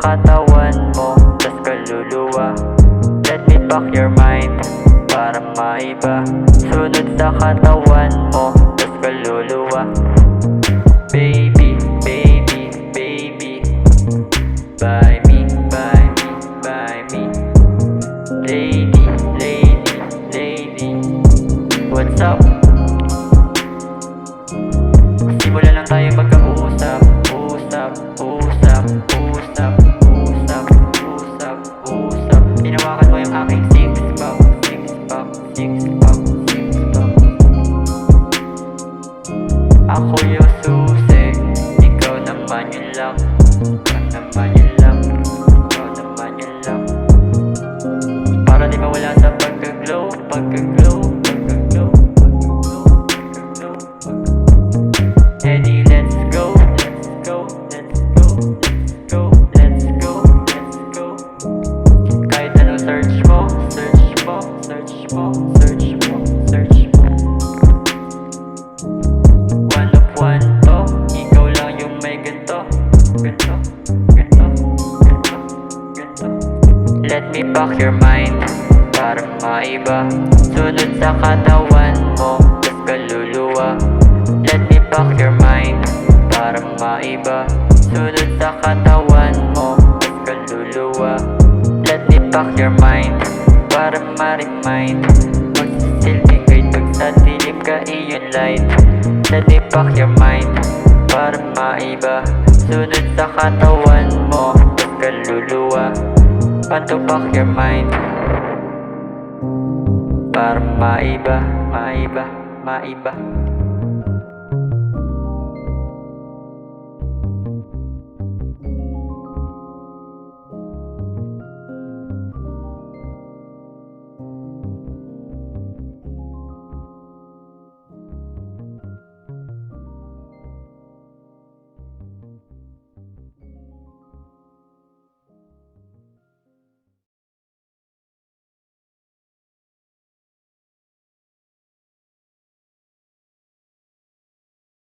katawan mo, tas kaluluwa. Let me pack your mind para maiba. Sunod sa katawan mo, tas kaluluwa. Baby, baby, baby, buy me, buy me, buy me. Lady, lady, lady, what's up? Simula lang tayo magkausap. Usap, usap, usap, usap, usap, usap. Hinawakan mo yung aking six-pack, six-pack, six-pack, six-pack. Ako yung susi, ikaw naman yung lock. Ikaw naman yung lock, ikaw naman yung lock. Para di mawala sa pagka-glow, pagka-glow, pagka-glow, pagka-glow, pagka-glow. Eddie, let's go, let's go, let's go, let's go, let's go, let's go. Kahit anong search mo, search mo, search mo, search mo, search mo. One of one to, ikaw lang yung may ganto, ganto, ganto, ganto, ganto. Let me pack your mind para maiba. Sunod sa katawan mo, tas kaluluwa. Let me pack your mind para maiba. Sunod sa katawan mo, tas kaluluwa. Let me pack your mind para ma-remind. Magsisilbing guide pag sa dilim ka iyon light. Let me pack your mind para maiba. Sunod sa katawan mo, tas kaluluwa. Want to pack your mind para maiba, maiba, maiba.